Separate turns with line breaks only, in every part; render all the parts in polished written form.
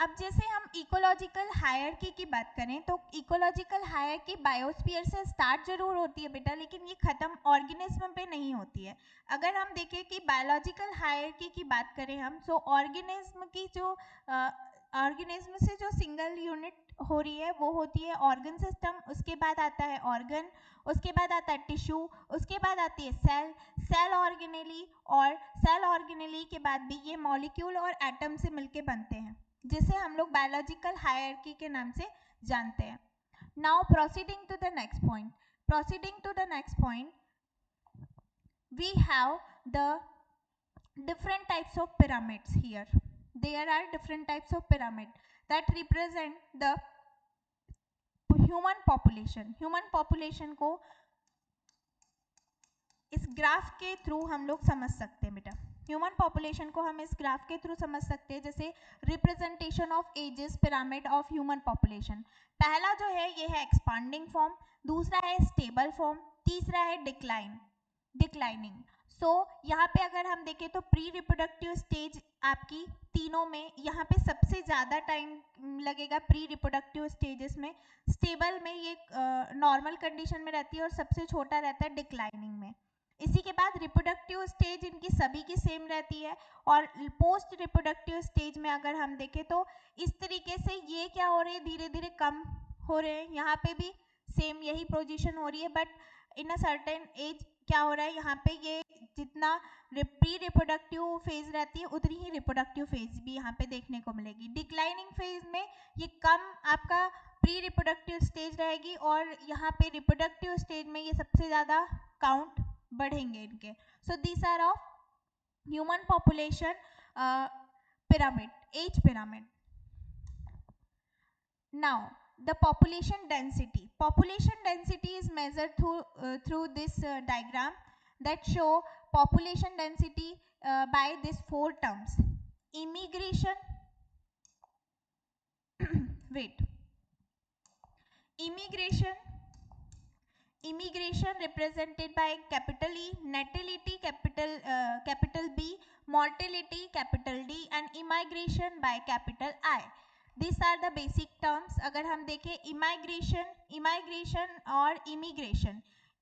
अब जैसे हम इकोलॉजिकल हायरार्की की बात करें तो इकोलॉजिकल हायरार्की बायोस्फीयर से स्टार्ट जरूर होती है बेटा, लेकिन ये खत्म ऑर्गेनिज्म पे नहीं होती है। अगर हम देखें कि बायोलॉजिकल हायरार्की की बात करें हम, तो ऑर्गेनिज्म की जो ऑर्गेनिज्म से जो सिंगल यूनिट हो रही है वो होती है ऑर्गन सिस्टम, उसके बाद आता है ऑर्गन, उसके बाद आता है टिश्यू, उसके बाद आती है सेल, सेल ऑर्गेनेली, और सेल ऑर्गेनेली के बाद भी ये मॉलिक्यूल और एटम से मिलके बनते हैं, जिसे हम लोग बायोलॉजिकल हायरार्की के नाम से जानते हैं। Now proceeding to the next point, proceeding to the next point, we have the different types of pyramids here. There are different types of pyramid that represent the human population. Human population को इस graph के through हम लोग समझ सकते हैं बेटा। Human population को हम इस ग्राफ के थ्रू समझ सकते हैं, जैसे representation of ages pyramid of human population. पहला जो है ये है एक्सपांडिंग फॉर्म, दूसरा है स्टेबल फॉर्म, तीसरा है डिक्लाइनिंग। सो यहाँ पे अगर हम देखें तो प्री रिप्रोडक्टिव स्टेज आपकी तीनों में, यहाँ पे सबसे ज़्यादा टाइम लगेगा प्री रिप्रोडक्टिव स्टेजेस में, स्टेबल में ये नॉर्मल कंडीशन में रहती है, और सबसे छोटा रहता है डिक्लाइनिंग में। इसी के बाद रिप्रोडक्टिव स्टेज इनकी सभी की सेम रहती है, और पोस्ट रिप्रोडक्टिव स्टेज में अगर हम देखें तो इस तरीके से ये क्या हो रहे हैं, धीरे धीरे कम हो रहे हैं। यहाँ पे भी सेम यही पोजीशन हो रही है, but in a certain age क्या हो रहा है, यहाँ पे ये जितना प्री रिप्रोडक्टिव फेज रहती है उतनी ही रिप्रोडक्टिव फेज भी यहाँ पे देखने को मिलेगी। डिक्लाइनिंग फेज में ये कम आपका प्री रिप्रोडक्टिव स्टेज रहेगी, और यहाँ पे रिप्रोडक्टिव स्टेज में ये सबसे ज़्यादा काउंट बढ़ेंगे इनके। So these are of human population pyramid, age pyramid. Now the population density is measured through this diagram that show population density by these four terms: immigration wait immigration represented by capital E, natality capital B, mortality capital D, and immigration by capital I. These are the basic terms. अगर हम देखें immigration और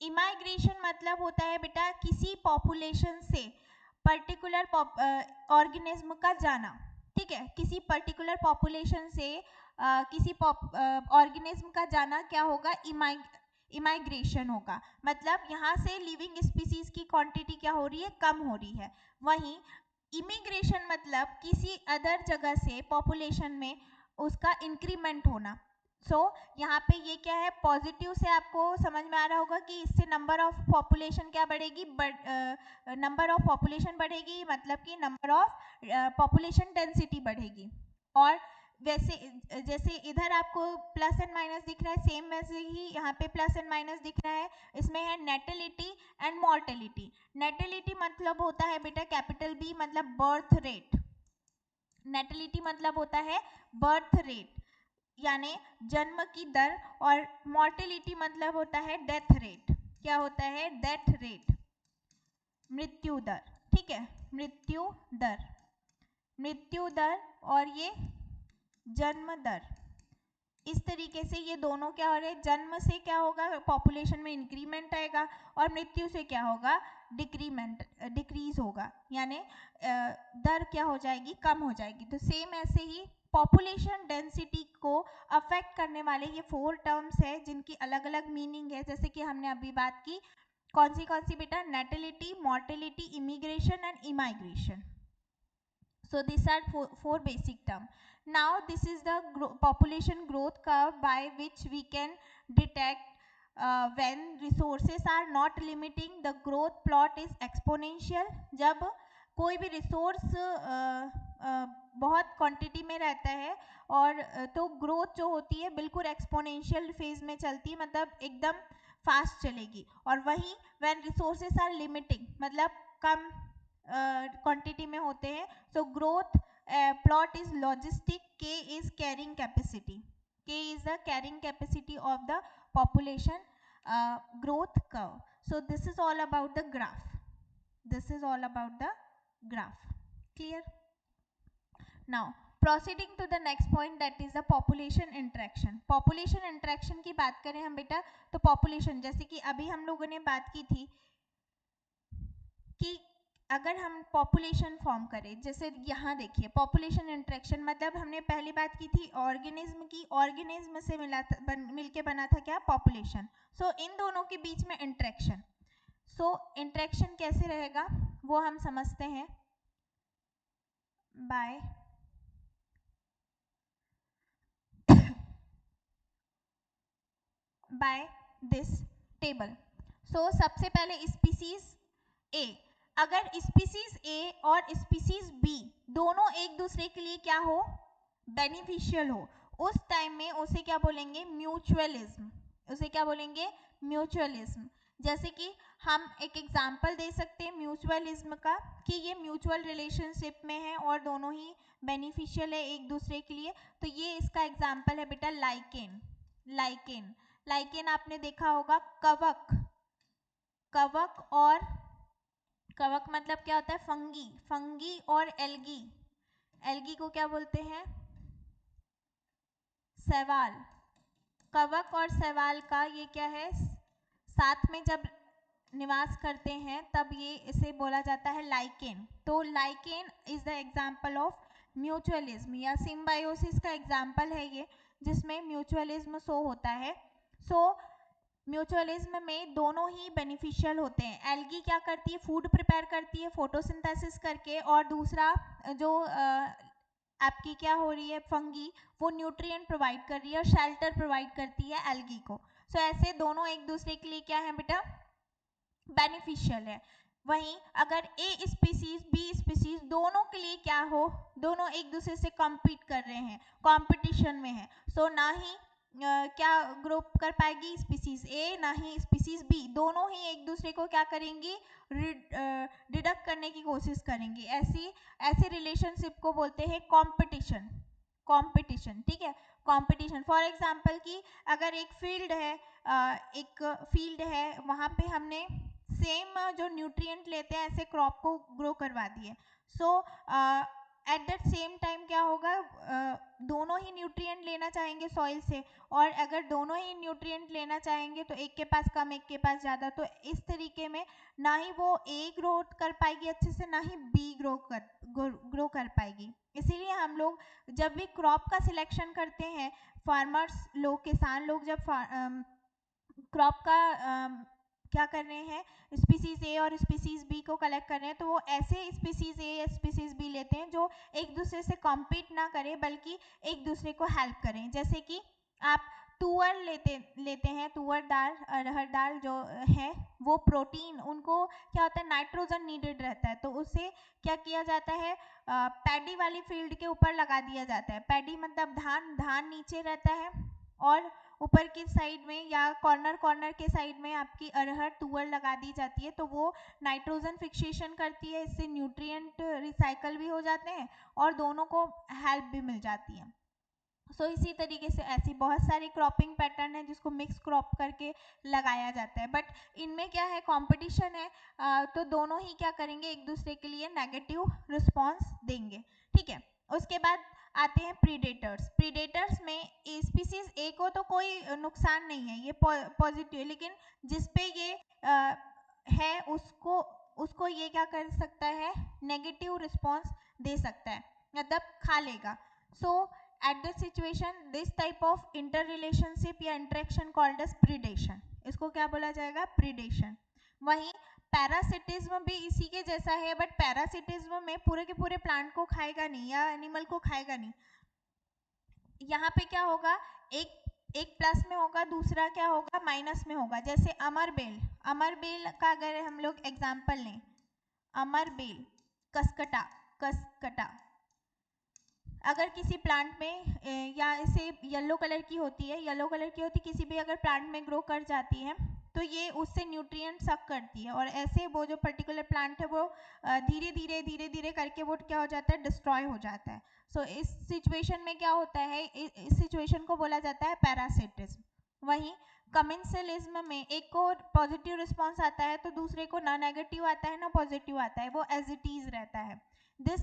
immigration मतलब होता है बेटा किसी population से पर्टिकुलर ऑर्गेनिज्म का जाना, ठीक है, किसी पर्टिकुलर पॉपुलेशन से किसी ऑर्गेनिज्म का जाना क्या होगा, इमाइग्रेशन होगा। मतलब यहाँ से लिविंग स्पीसीज की क्वांटिटी क्या हो रही है, कम हो रही है। वहीं इमिग्रेशन मतलब किसी अदर जगह से पॉपुलेशन में उसका इंक्रीमेंट होना। सो यहाँ पे ये क्या है, पॉजिटिव से आपको समझ में आ रहा होगा कि इससे नंबर ऑफ पॉपुलेशन क्या बढ़ेगी, नंबर ऑफ पॉपुलेशन बढ़ेगी, मतलब कि नंबर ऑफ पॉपुलेशन डेंसिटी बढ़ेगी। और वैसे जैसे इधर आपको प्लस एंड माइनस दिख रहा है, सेम वैसे ही यहाँ पे प्लस एंड माइनस दिख रहा है। इसमें है नेटेलिटी एंड मॉर्टेलिटी। नेटेलिटी मतलब होता है बेटा कैपिटल बी, मतलब बर्थ रेट। नेटेलिटी मतलब होता है बर्थ रेट यानी जन्म की दर, और मॉर्टेलिटी मतलब होता है डेथ रेट। क्या होता है, डेथ रेट, मृत्यु दर, ठीक है, मृत्यु दर और ये जन्म दर। इस तरीके से ये दोनों क्या हो रहे हैं, जन्म से क्या होगा, पॉपुलेशन में इंक्रीमेंट आएगा, और मृत्यु से क्या होगा, डिक्रीज होगा, यानी दर क्या हो जाएगी, कम हो जाएगी। तो सेम ऐसे ही पॉपुलेशन डेंसिटी को अफेक्ट करने वाले ये फोर टर्म्स है जिनकी अलग अलग मीनिंग है, जैसे कि हमने अभी बात की कौन सी बेटा, natality, mortality, immigration and immigration. So these are four basic terms. Now this is the population growth curve by which we can detect when resources are not limiting, the growth plot is exponential. जब कोई भी resource बहुत quantity में रहता है और तो growth जो होती है बिल्कुल एक्सपोनेंशियल फेज में चलती है, मतलब एकदम फास्ट चलेगी। और वहीं व्हेन रिसोर्सेस आर लिमिटिंग मतलब कम क्वांटिटी में होते हैं, so growth plot is logistic, के इज कैरिंग कैपेसिटी, के is the carrying capacity of the population growth curve. So this is all about the graph. This is all about the graph. Clear? Now proceeding to the next point that is the population interaction. Population interaction की बात करें हम बेटा तो population, जैसे कि अभी हम लोगों ने बात की थी कि अगर हम पॉपुलेशन फॉर्म करें, जैसे यहाँ देखिए पॉपुलेशन इंटरेक्शन मतलब हमने पहली बात की थी ऑर्गेनिज्म की, ऑर्गेनिज्म से मिलके बना था क्या पॉपुलेशन। सो इन दोनों के बीच में इंटरेक्शन, सो इंटरेक्शन कैसे रहेगा वो हम समझते हैं बाय दिस टेबल। सो सबसे पहले स्पीसीज ए, अगर स्पीसीज ए और स्पीसीज बी दोनों एक दूसरे के लिए क्या हो, बेनिफिशियल हो, उस टाइम में उसे क्या बोलेंगे, म्यूचुअलिज्म। उसे क्या बोलेंगे, म्यूचुअलिज्म। जैसे कि हम एक एग्जांपल दे सकते हैं म्यूचुअलिज्म का कि ये म्यूचुअल रिलेशनशिप में है और दोनों ही बेनिफिशियल है एक दूसरे के लिए। तो ये इसका एग्जांपल है बेटा लाइकेन। लाइकेन, लाइकेन आपने देखा होगा, कवक, कवक और कवक मतलब क्या होता है, फंगी, फंगी और एल्गी, एल्गी को क्या बोलते हैं, शैवाल। कवक और शैवाल का ये क्या है, साथ में जब निवास करते हैं तब ये इसे बोला जाता है लाइकेन। तो lichen is the example of mutualism या सिम्बायोसिस का एग्जाम्पल है ये, जिसमें म्यूचुअलिज्म शो होता है। सो म्यूचुअलिज्म में दोनों ही बेनिफिशियल होते हैं। एल्गी क्या करती है, फूड प्रिपेयर करती है फोटोसिंथेसिस करके, और दूसरा जो आपकी क्या हो रही है, फंगी, वो न्यूट्रिएंट प्रोवाइड कर रही है और शेल्टर प्रोवाइड करती है एल्गी को। सो ऐसे दोनों एक दूसरे के लिए क्या है बेटा, बेनिफिशियल है। वहीं अगर ए स्पीसीज बी स्पीसीज दोनों के लिए क्या हो, दोनों एक दूसरे से कम्पीट कर रहे हैं, कंपटीशन में है, सो ना ही क्या ग्रो कर पाएगी स्पीसीज ए, ना ही स्पीसीज बी, दोनों ही एक दूसरे को क्या करेंगी, डिडक्ट करने की कोशिश करेंगी। ऐसे रिलेशनशिप को बोलते हैं कंपटीशन। कंपटीशन, ठीक है, कंपटीशन। फॉर एग्जांपल कि अगर एक फील्ड है, वहाँ पे हमने सेम जो न्यूट्रिएंट लेते हैं ऐसे क्रॉप को ग्रो करवा दिए। सो एट दैट सेम टाइम क्या होगा, दोनों ही न्यूट्रिएंट लेना चाहेंगे सॉइल से, और अगर दोनों ही न्यूट्रिएंट लेना चाहेंगे तो एक के पास कम एक के पास ज़्यादा, तो इस तरीके में ना ही वो ए ग्रो कर पाएगी अच्छे से, ना ही बी ग्रो कर पाएगी। इसीलिए हम लोग जब भी क्रॉप का सिलेक्शन करते हैं, फार्मर्स लोग, किसान लोग जब क्रॉप का क्या कर रहे हैं, स्पीसीज ए और स्पीसीज बी को कलेक्ट कर रहे हैं, तो वो ऐसे स्पीसीज ए या स्पीसीज बी लेते हैं जो एक दूसरे से कॉम्पीट ना करें बल्कि एक दूसरे को हेल्प करें। जैसे कि आप तुअर लेते हैं, तुअर दाल, अरहर दाल जो है वो प्रोटीन, उनको क्या होता है, नाइट्रोजन नीडेड रहता है, तो उससे क्या किया जाता है, पैडी वाली फील्ड के ऊपर लगा दिया जाता है। पैडी मतलब धान, धान नीचे रहता है और ऊपर की साइड में या कॉर्नर के साइड में आपकी अरहर तुअर लगा दी जाती है, तो वो नाइट्रोजन फिक्सेशन करती है, इससे न्यूट्रिएंट रिसाइकल भी हो जाते हैं और दोनों को हेल्प भी मिल जाती है। सो इसी तरीके से ऐसी बहुत सारी क्रॉपिंग पैटर्न है जिसको मिक्स क्रॉप करके लगाया जाता है, बट इनमें क्या है, कंपटीशन है, तो दोनों ही क्या करेंगे, एक दूसरे के लिए नेगेटिव रिस्पॉन्स देंगे, ठीक है। उसके बाद आते हैं प्रीडेटर्स। प्रीडेटर्स में स्पीसीज ए को तो कोई नुकसान नहीं है, ये पॉजिटिव, लेकिन जिसपे ये है उसको ये क्या कर सकता है, नेगेटिव रिस्पॉन्स दे सकता है, मतलब खा लेगा। So at the situation this type of interrelationship या इंटरेक्शन कॉल्ड एज प्रीडेशन, इसको क्या बोला जाएगा, प्रीडेशन। वहीं पैरासिटिज्म भी इसी के जैसा है, बट पैरासिटिज्म में पूरे के पूरे प्लांट को खाएगा नहीं या एनिमल को खाएगा नहीं। यहाँ पे क्या होगा, एक प्लस में होगा, दूसरा क्या होगा, माइनस में होगा। जैसे अमरबेल, अमरबेल का अगर हम लोग एग्जाम्पल लें, अमरबेल, कसकटा, कसकटा अगर किसी प्लांट में या इसे येलो कलर की होती है, येलो कलर की होती किसी भी अगर प्लांट में ग्रो कर जाती है तो ये उससे न्यूट्रिएंट सक करती है, और ऐसे वो जो पर्टिकुलर प्लांट है वो धीरे धीरे करके वो क्या हो जाता है, डिस्ट्रॉय हो जाता है। सो इस सिचुएशन में क्या होता है, इस सिचुएशन को बोला जाता है पैरासिटिज्म। वहीं कमेंसलिज्म में एक को पॉजिटिव रिस्पॉन्स आता है तो दूसरे को ना नेगेटिव आता है ना पॉजिटिव आता है, वो एज इट इज रहता है। This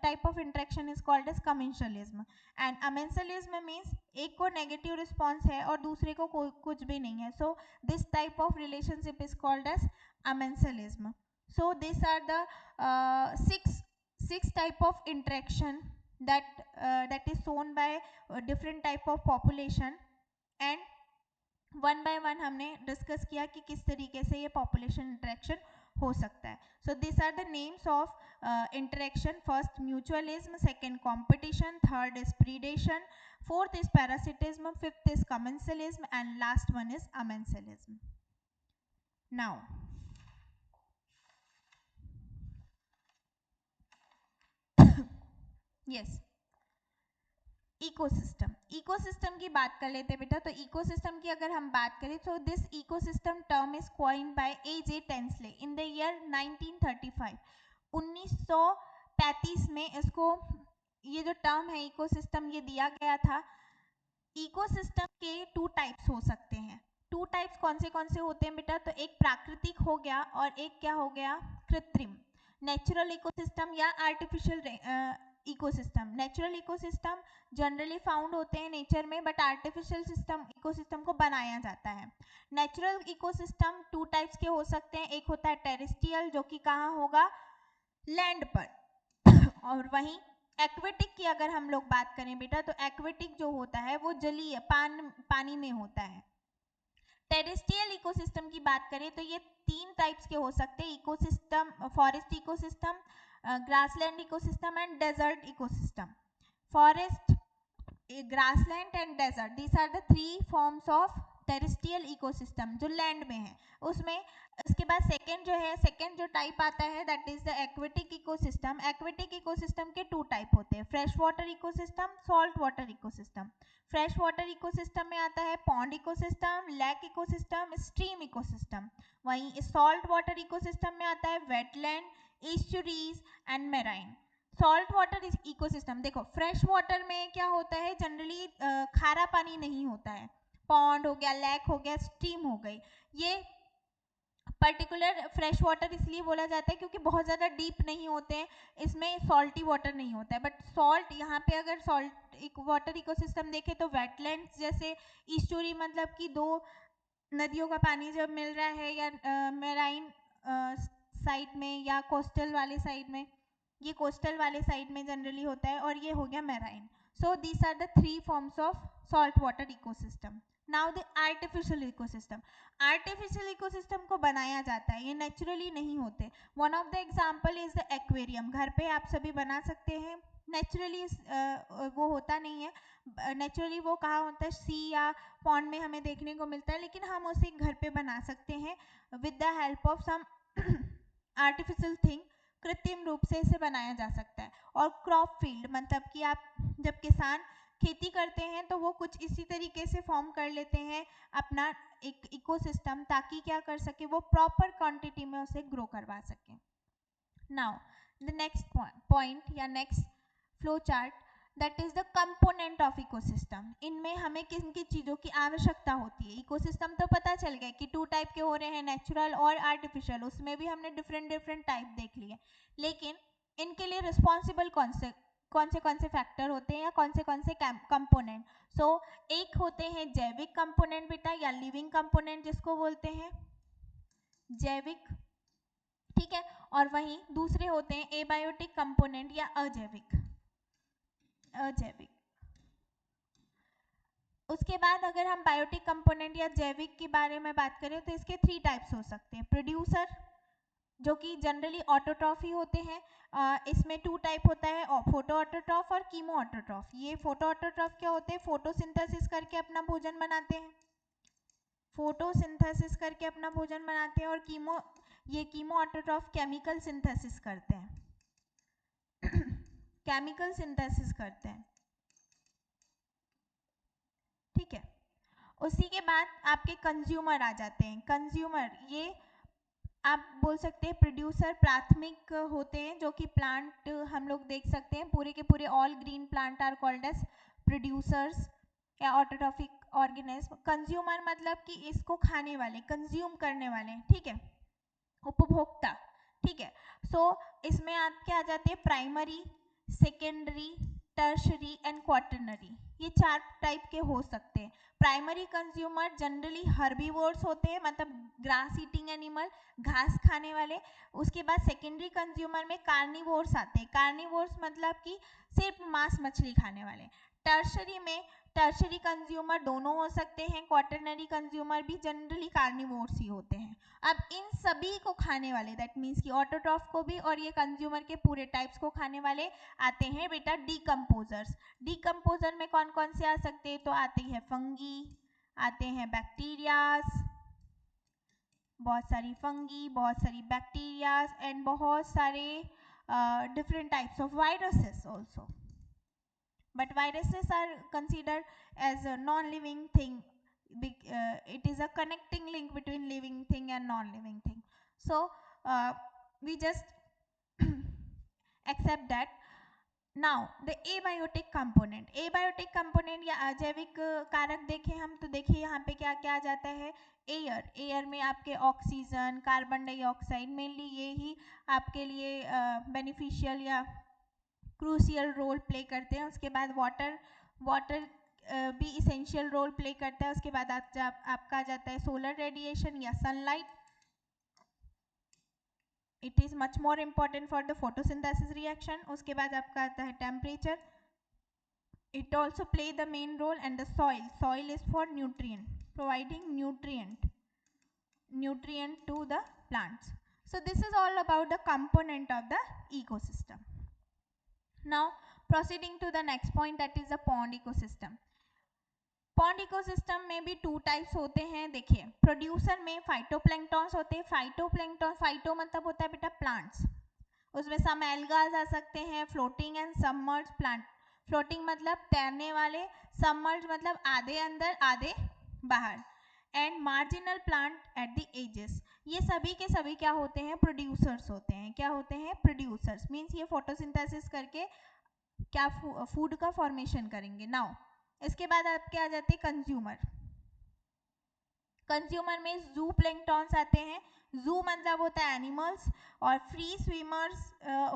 type of interaction is called as commensalism. And amensalism means एक को negative response है और दूसरे को कुछ भी नहीं है. So this type of relationship is called as amensalism. So these are the six type of interaction that is shown by different type of population. And one by one हमने discuss किया कि किस तरीके से ये पॉपुलेशन इंटरेक्शन हो सकता है. So this are the names of interaction. First mutualism, second competition, third is predation, fourth is parasitism, fifth is commensalism and last one is amensalism. Now yes, ecosystem. Ecosystem की बात कर लेते हैं बेटा. तो इकोसिस्टम की अगर हम बात करें तो this ecosystem term is coined by A J. Tansley in the year 1935. 1935 में इसको ये जो टर्म है इकोसिस्टम ये दिया गया था. इकोसिस्टम के टू टाइप्स हो सकते हैं. टू टाइप्स कौन से होते हैं बेटा? तो एक प्राकृतिक हो गया और एक क्या हो गया? कृत्रिम. नेचुरल इकोसिस्टम या artificial ecosystem. Natural ecosystem generally found होते हैं नेचर में, बट आर्टिफिशियल सिस्टम इकोसिस्टम को बनाया जाता है. नेचुरल इकोसिस्टम टू टाइप्स के हो सकते हैं. एक होता है टेरेस्ट्रियल जो कि कहाँ होगा? लैंड पर. और वहीं एक्वेटिक की अगर हम लोग बात करें बेटा तो एक्वेटिक जो होता है वो जलीय पानी में होता है. टेरेस्ट्रियल इकोसिस्टम की बात करें तो ये तीन टाइप्स के हो सकते हैं. Ecosystem, forest ecosystem, grassland ecosystem and desert ecosystem. Forest, grassland and desert, these are the three forms of terrestrial ecosystem जो लैंड में है. उसमें इसके बाद सेकेंड जो टाइप आता है that is the aquatic ecosystem. Aquatic ecosystem के टू टाइप होते हैं, fresh water ecosystem, salt water ecosystem. Fresh water ecosystem में आता है pond ecosystem, lake ecosystem, stream ecosystem. वहीं सॉल्ट वाटर इकोसिस्टम में आता है wetland, estuaries and marine. Salt water ecosystem, देखो फ्रेश वाटर में क्या होता है, जनरली खारा पानी नहीं होता है. पॉन्ड हो गया, लेक हो गया, स्ट्रीम हो गई, ये पर्टिकुलर फ्रेश वाटर इसलिए बोला जाता है क्योंकि बहुत ज़्यादा डीप नहीं होते हैं, इसमें सॉल्टी वाटर नहीं होता है. बट सॉल्ट यहाँ पे अगर सॉल्ट वाटर इकोसिस्टम देखें तो वेटलैंड्स जैसे ईस्चुरी मतलब कि दो नदियों का पानी जब मिल रहा है या मेराइन साइड में या कोस्टल वाले साइड में, ये कोस्टल वाले साइड में जनरली होता है और ये हो गया marine. So these are the three forms of salt water ecosystem. Now the artificial ecosystem. Artificial ecosystem को बनाया जाता है, ये नेचुरली नहीं होते. One of the example is the aquarium. घर पे आप सभी बना सकते हैं. नेचुरली वो होता नहीं है. नेचुरली वो कहाँ होता है? सी या पॉन्ड में हमें देखने को मिलता है, लेकिन हम उसे घर पे बना सकते हैं with the help of some artificial thing. कृत्रिम रूप से इसे बनाया जा सकता है. और क्रॉप फील्ड मतलब कि आप जब किसान खेती करते हैं तो वो कुछ इसी तरीके से फॉर्म कर लेते हैं अपना एक इकोसिस्टम, ताकि क्या कर सके, वो प्रॉपर क्वांटिटी में उसे ग्रो करवा सके. नाउ द नेक्स्ट पॉइंट या next flow chart that is the component of ecosystem. इनमें हमें किन किन चीज़ों की आवश्यकता होती है. इकोसिस्टम तो पता चल गया कि टू टाइप के हो रहे हैं, नेचुरल और आर्टिफिशियल. उसमें भी हमने डिफरेंट टाइप देख लिए, लेकिन इनके लिए रिस्पॉन्सिबल कौन से फैक्टर होते हैं या कौन से कंपोनेंट. सो एक होते हैं जैविक कंपोनेंट बेटा या लिविंग कंपोनेंट जिसको बोलते हैं जैविक, ठीक है. और वहीं दूसरे होते हैं एबायोटिक कंपोनेंट या अजैविक. उसके बाद अगर हम बायोटिक कंपोनेंट या जैविक के बारे में बात करें तो इसके थ्री टाइप्स हो सकते हैं. प्रोड्यूसर जो कि जनरली ऑटोट्रॉफ ही होते हैं. इसमें टू टाइप होता है, फोटो ऑटोट्रॉफ और कीमो ऑटोट्रॉफ. ये फोटो ऑटोट्रॉफ क्या होते हैं? फोटोसिंथेसिस करके अपना भोजन बनाते हैं, फोटोसिंथेसिस करके अपना भोजन बनाते हैं. और कीमो ऑटोट्रॉफ केमिकल सिंथेसिस करते हैं केमिकल सिंथेसिस करते हैं, ठीक है. उसी के बाद आपके कंज्यूमर आ जाते हैं. कंज्यूमर ये आप बोल सकते हैं प्रोड्यूसर प्राथमिक होते हैं, जो कि प्लांट हम लोग देख सकते हैं पूरे के पूरे all green plant are called as producers या ऑटोट्रॉफिक ऑर्गेनिज्म. कंज्यूमर मतलब कि इसको खाने वाले, कंज्यूम करने वाले, ठीक है, उपभोक्ता, ठीक है. इसमें आपके आ जाते हैं primary, secondary, tertiary and quaternary, ये 4 टाइप के हो सकते हैं। प्राइमरी कंज्यूमर जनरली हर्बीवोर्स होते हैं, मतलब ग्रास ईटिंग एनिमल, घास खाने वाले। उसके बाद सेकेंडरी कंज्यूमर में कार्निवोर्स आते हैं, कार्निवोर्स मतलब कि सिर्फ मांस मछली खाने वाले। टर्शरी में टर्शरी कंज्यूमर दोनों हो सकते हैं, क्वाटरनरी कंज्यूमर भी जनरली कार्निवोर्स ही होते हैं। अब इन सभी को खाने वाले, दैट मीन्स कि ऑटोट्रॉफ को भी और ये कंज्यूमर के पूरे टाइप्स को खाने वाले आते हैं बेटा डीकम्पोजर्स। डीकम्पोजर में कौन कौन से आ सकते हैं? तो आते हैं फंगी, आते हैं बैक्टीरियाज, बहुत सारी फंगी, बहुत सारी बैक्टीरियाज एंड बहुत सारे different types of viruses also, but viruses are considered as a non-living thing. It is a connecting link between living thing and non-living thing, so we just accept that. Now the abiotic component या अजैविक कारक देखें हम तो देखिए यहाँ पे क्या क्या आ जाता है। एयर में आपके ऑक्सीजन, कार्बन डाइऑक्साइड, मेनली ये ही आपके लिए बेनिफिशियल या क्रूशियल रोल प्ले करते हैं। उसके बाद वाटर भी इसेंशियल रोल प्ले करता है। उसके बाद आपका आ जाता है सोलर रेडिएशन या sunlight, it is much more important for the photosynthesis reaction. उसके बाद आपका आता है temperature, it also play the main role, and the soil is for nutrient, providing nutrient to the plants. So this is all about the component of the ecosystem. Now proceeding to the next point, that is the pond ecosystem. Pond ecosystem में भी 2 types होते हैं। देखिए producer में phytoplanktons होते हैं। Phyto मतलब होता है बेटा प्लांट्स, उसमें सम एल्गास आ सकते हैं, floating and submerge plant. Floating मतलब तैरने वाले, सबमर्ज मतलब आधे अंदर आधे बाहर, and marginal plant at the edges. ये सभी के सभी क्या होते हैं? प्रोड्यूसर्स होते हैं। क्या होते हैं? प्रोड्यूसर्स। मीन्स ये फोटोसिंथेसिस करके क्या फूड का फॉर्मेशन करेंगे। नाउ इसके बाद आपके आ जाते हैं कंज्यूमर में जू प्लैंक्टन्स आते हैं। जू मतलब होता है एनिमल्स, और फ्री स्विमर्स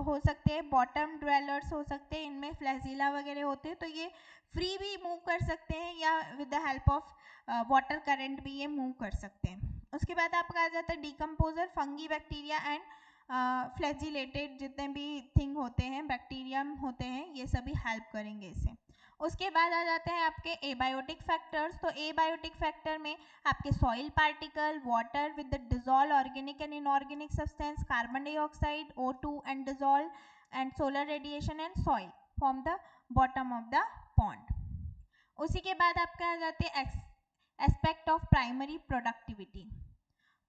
हो सकते हैं, बॉटम ड्वेलर्स हो सकते हैं, इनमें फ्लैजिला वगैरह होते हैं, तो ये फ्री भी मूव कर सकते हैं या with the help of water current भी ये मूव कर सकते हैं। उसके बाद आपका आ जाता है decomposer, fungi, bacteria and flagellated जितने भी थिंग होते हैं, बैक्टीरियम होते हैं, ये सभी हेल्प करेंगे इसे। उसके बाद आ जाते हैं आपके एबायोटिक फैक्टर्स। तो एबायोटिक फैक्टर में आपके soil particle, water with the dissolve organic and inorganic substance, carbon dioxide, O2 and dissolve, and solar radiation and soil from the bottom of the pond. उसी के बाद आपके आ जाते हैं aspect of primary productivity.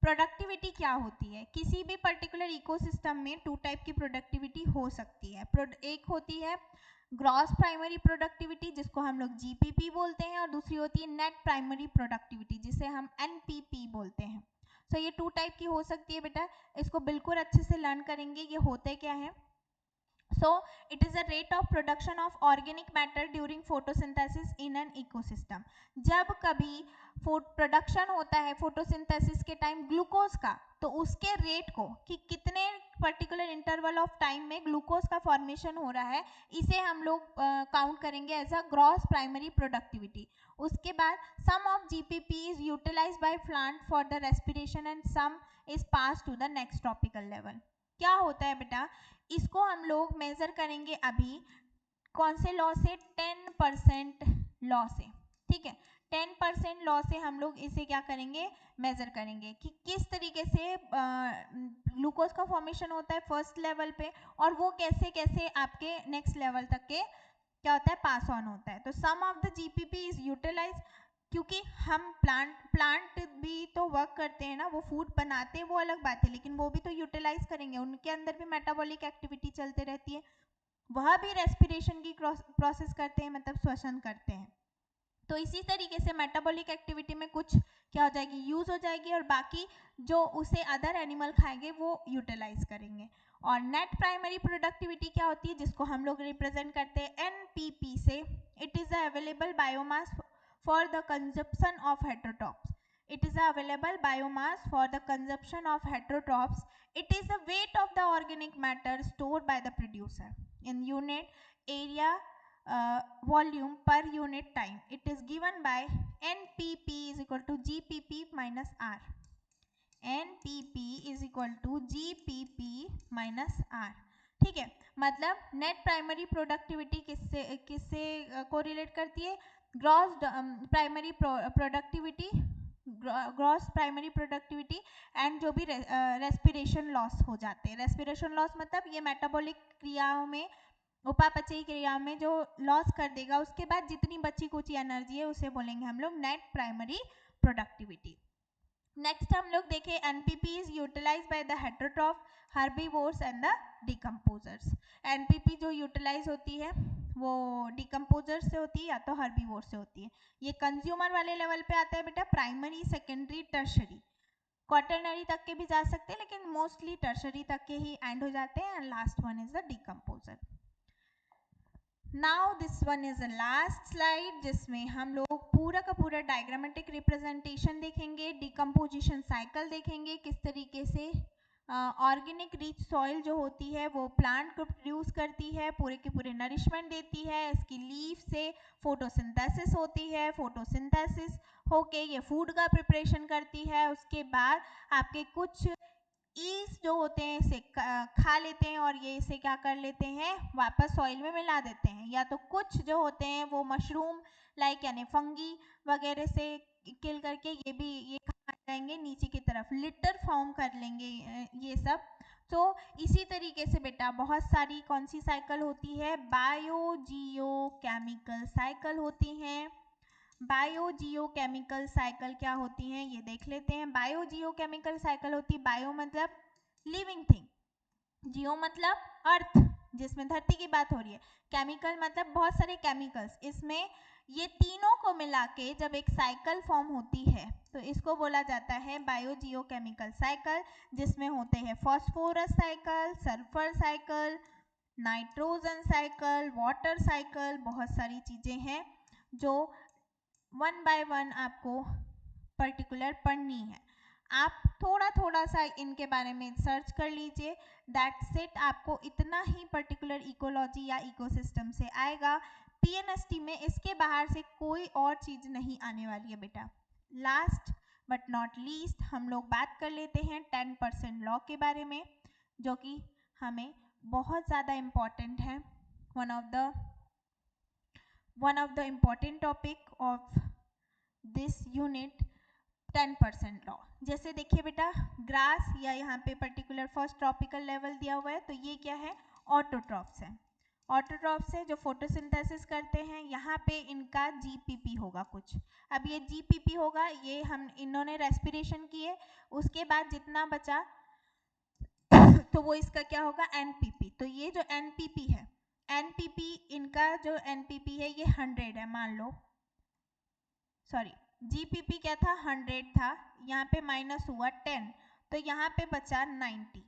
Productivity क्या होती है? किसी भी पर्टिकुलर इकोसिस्टम में 2 टाइप की प्रोडक्टिविटी हो सकती है। एक होती है ग्रॉस प्राइमरी प्रोडक्टिविटी, जिसको हम लोग GPP बोलते हैं, और दूसरी होती है नेट प्राइमरी प्रोडक्टिविटी, जिसे हम NPP बोलते हैं। सो ये 2 टाइप की हो सकती है बेटा, इसको बिल्कुल अच्छे से लर्न करेंगे ये होते क्या है। So it is a rate of production of organic matter during photosynthesis in an ecosystem. जब कभी प्रोडक्शन होता है फोटोसिंथेसिस के टाइम ग्लूकोज का, तो उसके रेट को कि कितने पर्टिकुलर इंटरवल ऑफ टाइम में ग्लूकोज का फॉर्मेशन हो रहा है, इसे हम लोग काउंट करेंगे as a gross primary productivity. उसके बाद some of GPP is utilized by plant for the respiration and some is pass to the next tropical level. क्या होता है बेटा, इसको हम लोग मेजर करेंगे अभी कौन से लॉ से? 10% लॉ से। ठीक है, 10% लॉ से हम लोग इसे क्या करेंगे? मेजर करेंगे कि किस तरीके से ग्लूकोज का फॉर्मेशन होता है फर्स्ट लेवल पे, और वो कैसे कैसे आपके नेक्स्ट लेवल तक के क्या होता है? पास ऑन होता है। तो some of the GPP is utilize, क्योंकि हम प्लांट भी तो वर्क करते हैं ना, वो फूड बनाते हैं वो अलग बात है, लेकिन वो भी तो यूटिलाइज करेंगे, उनके अंदर भी मेटाबॉलिक एक्टिविटी चलते रहती है, वह भी रेस्पिरेशन की प्रोसेस करते हैं, मतलब श्वसन करते हैं। तो इसी तरीके से मेटाबॉलिक एक्टिविटी में कुछ क्या हो जाएगी? यूज हो जाएगी, और बाकी जो उसे अदर एनिमल खाएंगे वो यूटिलाइज करेंगे। और नेट प्राइमरी प्रोडक्टिविटी क्या होती है, जिसको हम लोग रिप्रेजेंट करते हैं NPP से, it is the available biomass for the consumption of heterotrophs. It is available biomass for the consumption of heterotrophs. It is the weight of the organic matter stored by the producer in unit area volume per unit time. It is given by NPP is equal to GPP minus R. NPP is equal to GPP minus R. ठीक है, मतलब net primary productivity किससे किससे correlate करती है? Gross primary productivity, gross primary productivity and जो भी respiration loss हो जाते हैं. रेस्पिरेशन लॉस मतलब ये मेटाबॉलिक क्रियाओं में, उपापचयी क्रियाओं में जो लॉस कर देगा, उसके बाद जितनी बची कुची एनर्जी है उसे बोलेंगे हम लोग नेट प्राइमरी प्रोडक्टिविटी. नेक्स्ट हम लोग देखें NPP is utilize by the heterotroph, herbivores and the decomposers. NPP जो यूटिलाइज होती है वो डिकम्पोजर से होती है या तो हर्बीवोर से होती है. ये कंज्यूमर वाले लेवल पे आता है बेटा, प्राइमरी, सेकेंडरी, टर्शरी, क्वाटरनरी तक के भी जा सकते हैं लेकिन मोस्टली टर्शरी तक के ही एंड हो जाते हैं. And last one is the decomposer. Now this one is the last slide जिसमें हम लोग पूरा का पूरा डायग्रामेटिक रिप्रेजेंटेशन देखेंगे, डिकम्पोजिशन साइकिल देखेंगे, किस तरीके से ऑर्गेनिक रिच सॉइल जो होती है वो प्लांट को प्रोड्यूस करती है, पूरे के पूरे नरिशमेंट देती है. इसकी लीफ से फोटोसिंथेसिस होती है, फोटोसिंथेसिस होके ये फूड का प्रिपरेशन करती है. उसके बाद आपके कुछ ईस्ट जो होते हैं इसे खा लेते हैं और ये इसे क्या कर लेते हैं, वापस सॉइल में मिला देते हैं. या तो कुछ जो होते हैं वो मशरूम लाइक यानी फंगी वगैरह से किल करके ये खा जाएंगे नीचे की तरफ, लिटर फॉर्म कर लेंगे ये सब. तो इसी तरीके से बेटा बहुत सारी कौन सी साइकिल होती है, बायो जियो केमिकल साइकिल होती हैं. बायो जियो केमिकल साइकिल क्या होती हैं ये देख लेते हैं. बायो जियो केमिकल साइकिल होती है, बायो मतलब लिविंग थिंग, जियो मतलब अर्थ जिसमें धरती की बात हो रही है, केमिकल मतलब बहुत सारे केमिकल्स. इसमें ये तीनों को मिला के जब एक साइकिल फॉर्म होती है तो इसको बोला जाता है बायो जियो केमिकल साइकिल, जिसमें होते हैं phosphorus cycle, sulphur cycle, nitrogen cycle, water cycle, बहुत सारी चीजें हैं जो वन बाय वन आपको पर्टिकुलर पढ़नी है. आप थोड़ा थोड़ा सा इनके बारे में सर्च कर लीजिए, दैट्स इट. आपको इतना ही पर्टिकुलर इकोलॉजी या इकोसिस्टम से आएगा. पीएनएसटी में इसके बाहर से कोई और चीज़ नहीं आने वाली है बेटा. लास्ट बट नॉट लीस्ट हम लोग बात कर लेते हैं 10% लॉ के बारे में, जो कि हमें बहुत ज़्यादा इम्पॉर्टेंट है. one of the important topic of this unit 10% law. जैसे देखिए बेटा ग्रास या यहाँ पे पर्टिकुलर फर्स्ट ट्रॉपिकल लेवल दिया हुआ है, तो ये क्या है, ऑटोट्रॉफ्स है. ऑटोट्रॉफ्स है जो फोटोसिंथेसिस करते हैं. यहाँ पे इनका जीपीपी होगा कुछ. अब ये जीपीपी होगा, ये हम इन्होंने रेस्पिरेशन किए, उसके बाद जितना बचा तो वो इसका क्या होगा, एनपीपी. तो ये जो एनपीपी है, एनपीपी इनका जो एनपीपी है ये 100 है मान लो, सॉरी जीपीपी क्या था 100 था, यहाँ पे माइनस हुआ 10, तो यहाँ पे बचा 90.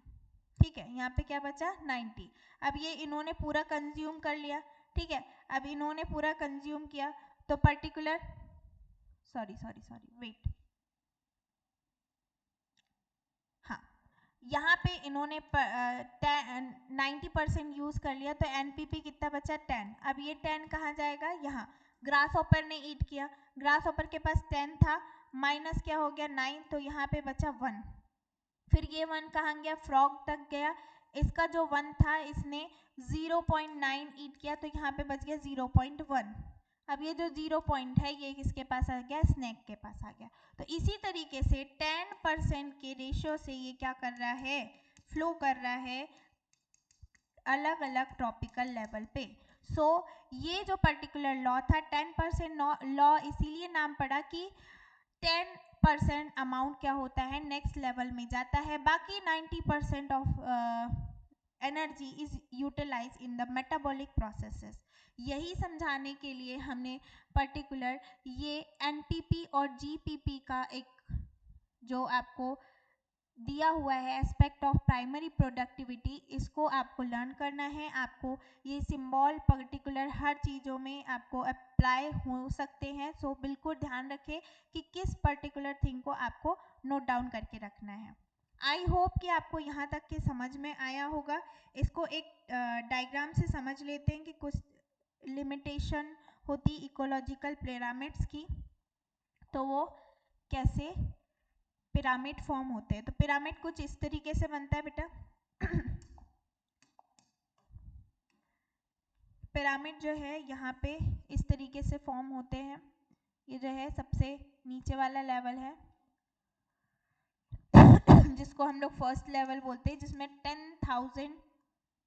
ठीक है, यहाँ पे क्या बचा 90. अब ये इन्होंने पूरा कंज्यूम कर लिया. ठीक है, अब इन्होंने पूरा कंज्यूम किया तो पर्टिकुलर सॉरी वेट, हाँ यहाँ पे इन्होंने 90% यूज कर लिया तो एनपीपी कितना बचा 10. अब ये 10 कहाँ जाएगा, यहाँ. ग्रास ऑपर ने ईट किया, ग्रास ऑपर के पास 10 था, माइनस क्या हो गया 9, तो यहाँ पे बचा 1. फिर ये 1 कहाँ गया, फ्रॉग तक गया, इसका जो 1 था इसने 0.9 ईट किया तो यहाँ पे बच गया 0.1. अब ये जो 0 पॉइंट है ये किसके पास आ गया, स्नेक के पास आ गया. तो इसी तरीके से 10% के रेशियो से ये क्या कर रहा है, फ्लो कर रहा है अलग अलग ट्रॉपिकल लेवल पे. सो ये जो पर्टिकुलर लॉ था 10% लॉ इसीलिए नाम पड़ा कि 10% अमाउंट क्या होता है, नेक्स्ट लेवल में जाता है. बाकी 90% of energy is utilize in the metabolic processes. यही समझाने के लिए हमने पर्टिकुलर ये एनपीपी और जीपीपी का एक जो आपको दिया हुआ है एस्पेक्ट ऑफ प्राइमरी प्रोडक्टिविटी, इसको आपको लर्न करना है। आपको ये सिंबल पर्टिकुलर हर चीज़ों में आपको अप्लाई हो सकते हैं। सो बिल्कुल ध्यान रखें कि किस पर्टिकुलर थिंग को आपको नोट डाउन करके रखना है। आई होप कि आपको यहाँ तक के समझ में आया होगा। इसको एक डायग्राम से समझ लेते हैं कि कुछ लिमिटेशन होती इकोलॉजिकल पिरामिड्स की, तो वो कैसे पिरामिड फॉर्म होते हैं। तो पिरामिड कुछ इस तरीके से बनता है बेटा। पिरामिड जो है यहाँ पे इस तरीके से फॉर्म होते हैं। ये जो है सबसे नीचे वाला लेवल है जिसको हम लोग फर्स्ट लेवल बोलते हैं, जिसमें 10,000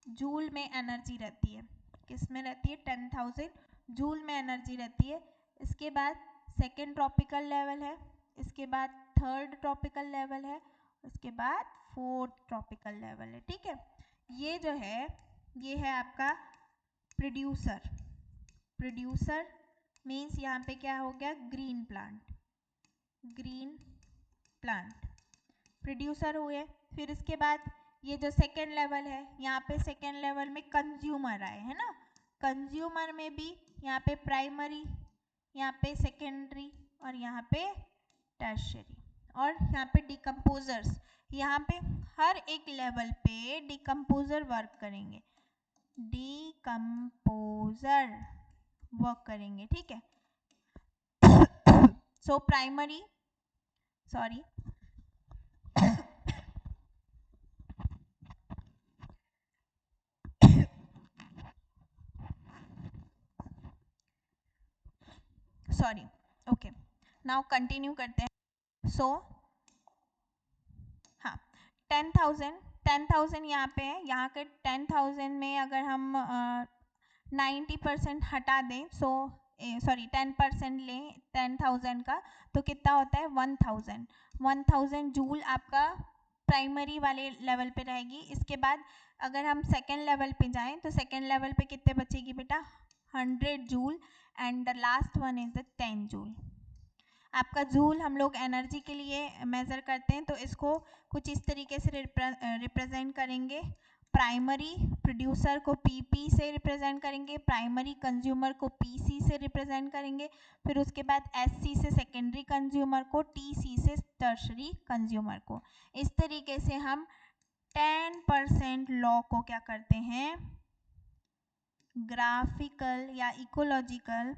जूल में एनर्जी रहती है। किस में रहती है? 10,000 जूल में एनर्जी रहती है। इसके बाद सेकेंड ट्रॉपिकल लेवल है, इसके बाद थर्ड ट्रॉपिकल लेवल है, उसके बाद फोर्थ ट्रॉपिकल लेवल है। ठीक है, ये जो है ये है आपका प्रोड्यूसर। प्रोड्यूसर मीन्स यहाँ पे क्या हो गया? Green plant. Green plant producer हुए। फिर इसके बाद ये जो सेकेंड लेवल है, यहाँ पे सेकेंड लेवल में कंज्यूमर आए है ना। कंज्यूमर में भी यहाँ पे प्राइमरी, यहाँ पे सेकेंडरी और यहाँ पे टर्शियरी, और यहाँ पे डिकम्पोजर्स। यहाँ पे हर एक लेवल पे डिकम्पोजर वर्क करेंगे, डिकम्पोजर वर्क करेंगे। ठीक है, so primary, sorry sorry okay, now continue करते हैं। सो हाँ, 10,000 यहाँ पे है। यहाँ के 10,000 में अगर हम 90% हटा दें, सो सॉरी 10% लें 10,000 का, तो कितना होता है? 1,000 जूल आपका प्राइमरी वाले लेवल पे रहेगी। इसके बाद अगर हम सेकेंड लेवल पे जाएं तो सेकेंड लेवल पे कितने बचेगी बेटा? 100 joule, and the last one is the 10 joule. आपका जूल हम लोग एनर्जी के लिए मेज़र करते हैं, तो इसको कुछ इस तरीके से रिप्रेजेंट करेंगे। प्राइमरी प्रोड्यूसर को पीपी से रिप्रेजेंट करेंगे, प्राइमरी कंज्यूमर को पीसी से रिप्रेजेंट करेंगे, फिर उसके बाद एससी से सेकेंडरी कंज्यूमर को, टीसी से टर्शरी कंज्यूमर को। इस तरीके से हम 10% लॉ को क्या करते हैं? ग्राफिकल या ecological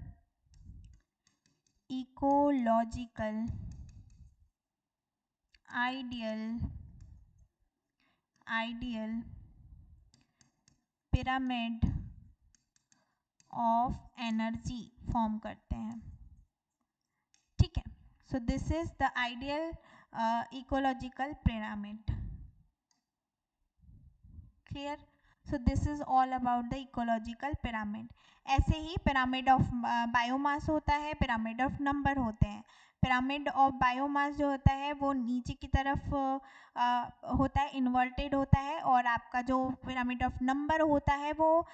ideal pyramid of energy form करते हैं। ठीक है, so this is the ideal ecological pyramid. Clear? So this is all about the ecological pyramid. ऐसे ही पिरामिड ऑफ बायोमास होता है, पिरामिड ऑफ नंबर होते हैं। पिरामिड ऑफ बायोमास जो होता है वो नीचे की तरफ होता है, इन्वर्टेड होता है, और आपका जो पिरामिड ऑफ नंबर होता है वो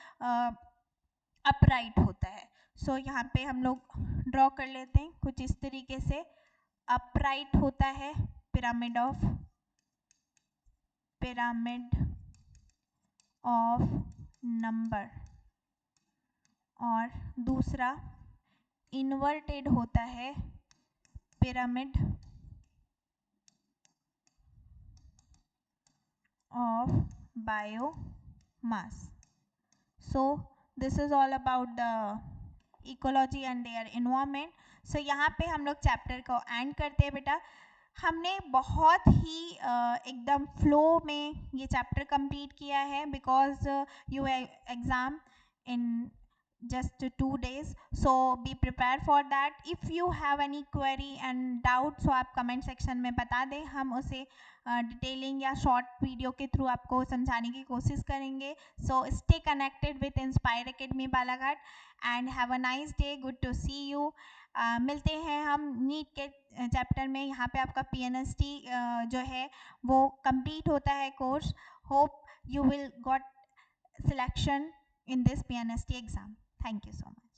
अपराइट होता है। सो यहाँ पे हम लोग ड्रॉ कर लेते हैं कुछ इस तरीके से। अपराइट होता है पिरामिड ऑफ नंबर, और दूसरा इन्वर्टेड होता है pyramid of biomass. So this is all about the ecology and their environment. So यहाँ पे हम लोग चैप्टर को एंड करते हैं बेटा। हमने बहुत ही एकदम फ्लो में ये चैप्टर कंप्लीट किया है, because you exam in just 2 days, so be prepared for that. If you have any query and doubt, so आप comment section में बता दें, हम उसे डिटेलिंग या शॉर्ट वीडियो के थ्रू आपको समझाने की कोशिश करेंगे। So stay connected with Inspire Academy Balaghat and have a nice day, good to see you. मिलते हैं हम नीट के चैप्टर में। यहाँ पे आपका PNST जो है वो कंप्लीट होता है course. Hope you will got selection in this PNST exam. Thank you so much.